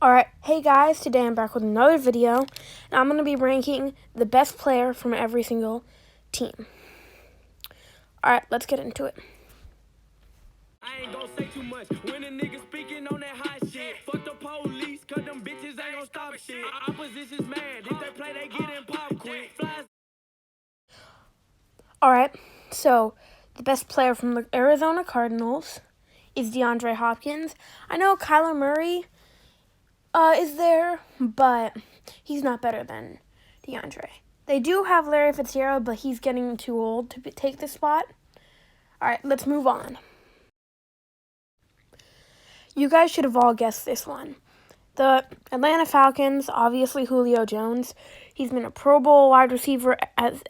Alright, hey guys, today I'm back with another video, and I'm going to be ranking the best player from every single team. Alright, let's get into it. I ain't gonna say too much when a nigga speaking on that hot shit. Fuck the police, cause them bitches ain't gonna stop shit. Opposition's mad, if they play, they get in pop quick. Flies. Alright, so the best player from the Arizona Cardinals is DeAndre Hopkins. I know Kyler Murray is there, but he's not better than DeAndre. They do have Larry Fitzgerald, but he's getting too old to take the spot. Alright, let's move on. You guys should have all guessed this one. The Atlanta Falcons, obviously Julio Jones. He's been a Pro Bowl wide receiver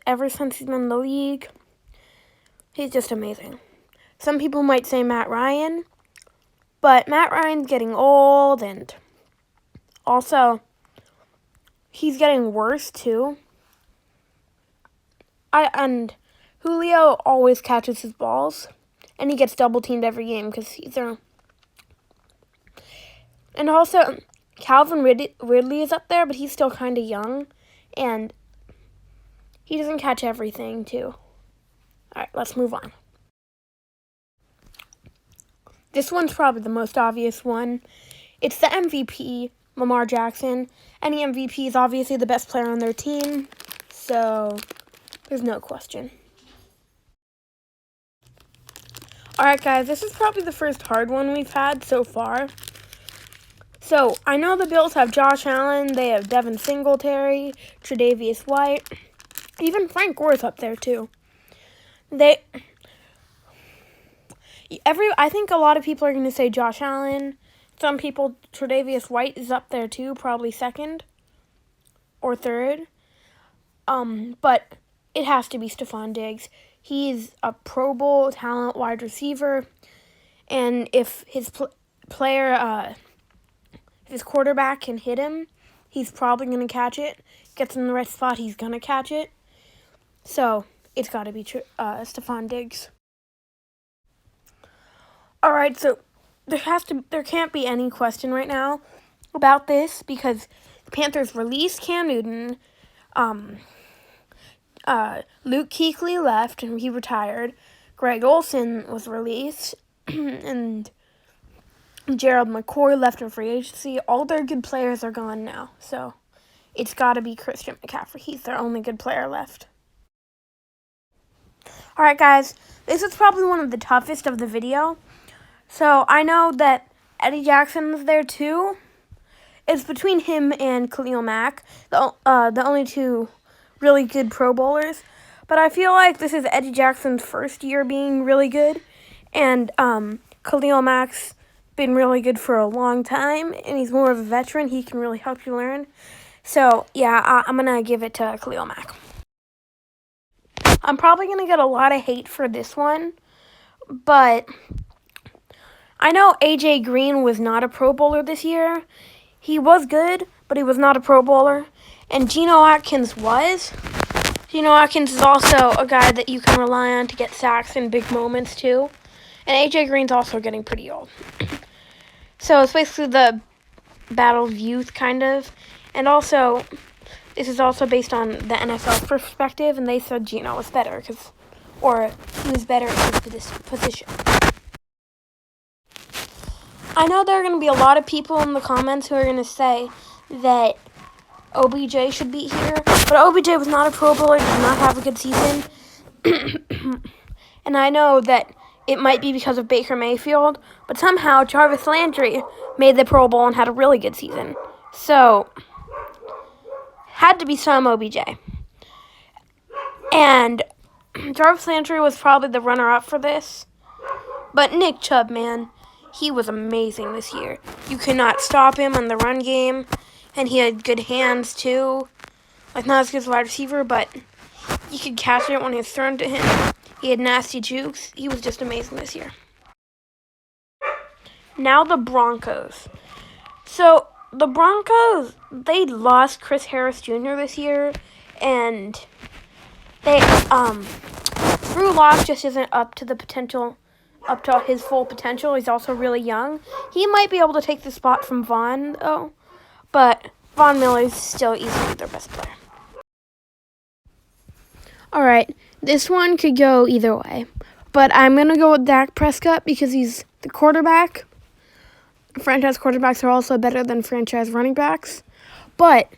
ever since he's been in the league. He's just amazing. Some people might say Matt Ryan, but Matt Ryan's getting old, and also he's getting worse too. And Julio always catches his balls, and he gets double teamed every game because he's there. And also, Calvin Ridley is up there, but he's still kind of young, and he doesn't catch everything, too. All right, let's move on. This one's probably the most obvious one. It's the MVP, Lamar Jackson. Any MVP is obviously the best player on their team, so there's no question. All right, guys, this is probably the first hard one we've had so far. So, I know the Bills have Josh Allen, they have Devin Singletary, Tre'Davious White, even Frank Gore's up there too. I think a lot of people are going to say Josh Allen. Some people, Tre'Davious White is up there too, probably second or third. But it has to be Stephon Diggs. He's a Pro Bowl talent wide receiver, and if his his quarterback can hit him, he's probably going to catch it. Gets in the right spot, he's going to catch it. So, it's got to be Stephon Diggs. All right, so there can't be any question right now about this because the Panthers released Cam Newton. Luke Kuechly left and he retired. Greg Olsen was released, and Gerald McCoy left in free agency. All their good players are gone now, so it's got to be Christian McCaffrey. He's their only good player left. All right, guys, this is probably one of the toughest of the video. So I know that Eddie Jackson is there too. It's between him and Khalil Mack, the only two really good Pro Bowlers. But I feel like this is Eddie Jackson's first year being really good, and Khalil Mack's been really good for a long time, and he's more of a veteran. He can really help you learn. So, yeah, I'm going to give it to Khalil Mack. I'm probably going to get a lot of hate for this one, but I know A.J. Green was not a Pro Bowler this year. He was good, but he was not a Pro Bowler. And Geno Atkins was. Geno Atkins is also a guy that you can rely on to get sacks in big moments, too. And A.J. Green's also getting pretty old. So it's basically the battle of youth, kind of. And also, this is also based on the NFL perspective, and they said Geno was better, or he was better in this position. I know there are going to be a lot of people in the comments who are going to say that OBJ should be here, but OBJ was not a Pro Bowler, did not have a good season. And I know that it might be because of Baker Mayfield, but somehow Jarvis Landry made the Pro Bowl and had a really good season. So, had to be some OBJ. And Jarvis Landry was probably the runner-up for this. But Nick Chubb, man, he was amazing this year. You could not stop him on the run game, and he had good hands too. Like, not as good as a wide receiver, but you could catch it when it was thrown to him. He had nasty jukes. He was just amazing this year. Now the Broncos. So, the Broncos, they lost Chris Harris Jr. this year, and Drew Lock just isn't up to his full potential. He's also really young. He might be able to take the spot from Vaughn, though, but Von Miller is still easily their best player. All right, this one could go either way, but I'm going to go with Dak Prescott because he's the quarterback. Franchise quarterbacks are also better than franchise running backs, but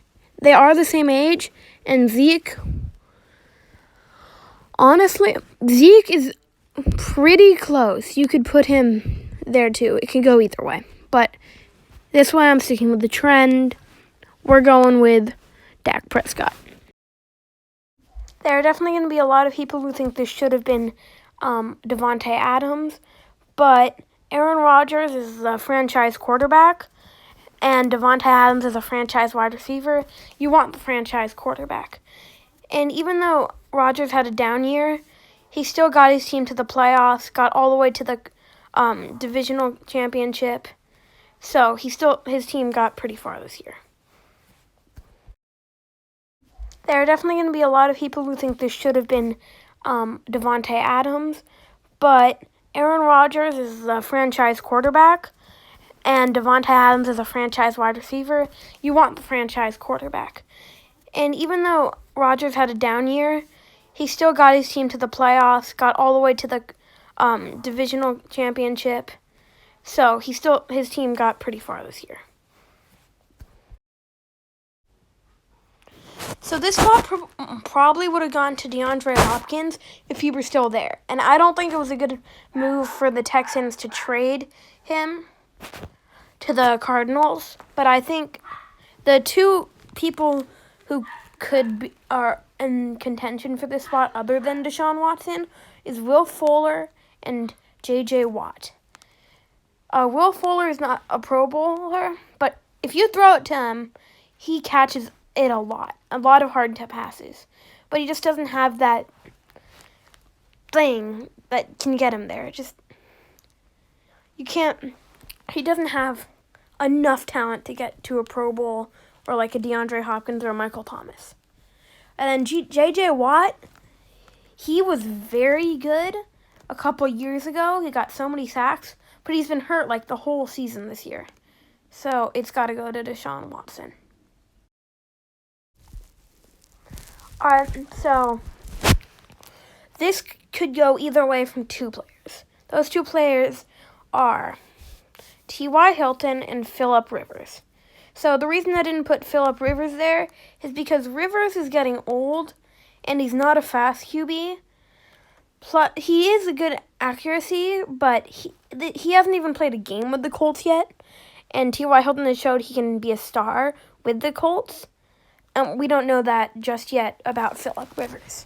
they are the same age, and Zeke, honestly, Zeke is pretty close. You could put him there too. It can go either way, but this way I'm sticking with the trend. We're going with Dak Prescott. There are definitely going to be a lot of people who think this should have been Davante Adams, but Aaron Rodgers is the franchise quarterback, and Davante Adams is a franchise wide receiver. You want the franchise quarterback. And even though Rodgers had a down year, he still got his team to the playoffs, got all the way to the divisional championship. So his team got pretty far this year. There are definitely going to be a lot of people who think this should have been Davante Adams, but Aaron Rodgers is the franchise quarterback, and Davante Adams is a franchise wide receiver. You want the franchise quarterback. And even though Rodgers had a down year, he still got his team to the playoffs, got all the way to the divisional championship. So his team got pretty far this year. So this spot probably would have gone to DeAndre Hopkins if he were still there. And I don't think it was a good move for the Texans to trade him to the Cardinals. But I think the two people who are in contention for this spot other than Deshaun Watson is Will Fuller and J.J. Watt. Will Fuller is not a Pro Bowler, but if you throw it to him, he catches it a lot of hard passes, but he just doesn't have that thing that can get him there. He doesn't have enough talent to get to a Pro Bowl or like a DeAndre Hopkins or a Michael Thomas. And then J.J. Watt, he was very good a couple years ago. He got so many sacks, but he's been hurt like the whole season this year. So it's got to go to Deshaun Watson. Alright, so this could go either way from two players. Those two players are T.Y. Hilton and Phillip Rivers. So the reason I didn't put Phillip Rivers there is because Rivers is getting old, and he's not a fast QB. Plus, he is a good accuracy, but he hasn't even played a game with the Colts yet. And T.Y. Hilton has showed he can be a star with the Colts. And we don't know that just yet about Phillip Rivers.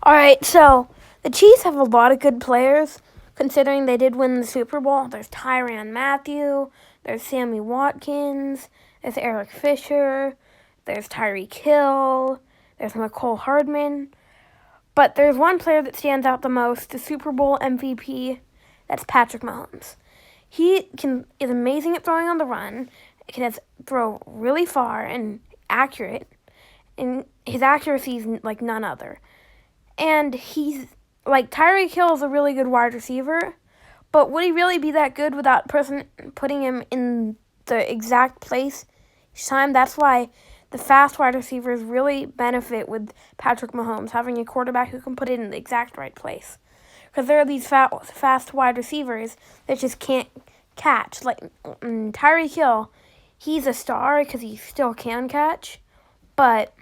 All right, so the Chiefs have a lot of good players, considering they did win the Super Bowl. There's Tyrann Mathieu, there's Sammy Watkins, there's Eric Fisher, there's Tyreek Hill, there's Mecole Hardman. But there's one player that stands out the most, the Super Bowl MVP, that's Patrick Mahomes. He is amazing at throwing on the run. He can throw really far and accurate, and his accuracy is like none other. And he's like Tyreek Hill is a really good wide receiver, but would he really be that good without putting him in the exact place each time? That's why the fast wide receivers really benefit with Patrick Mahomes, having a quarterback who can put it in the exact right place. Because there are these fast wide receivers that just can't catch. Like Tyreek Hill, he's a star because he still can catch, but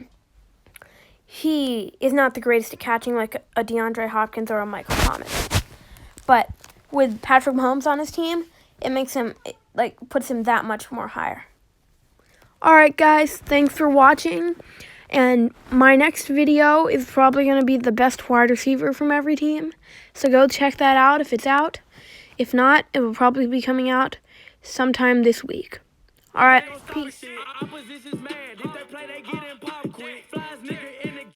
he is not the greatest at catching like a DeAndre Hopkins or a Michael Thomas. But with Patrick Mahomes on his team, puts him that much more higher. All right, guys, thanks for watching. And my next video is probably going to be the best wide receiver from every team. So go check that out if it's out. If not, it will probably be coming out sometime this week. All right, peace.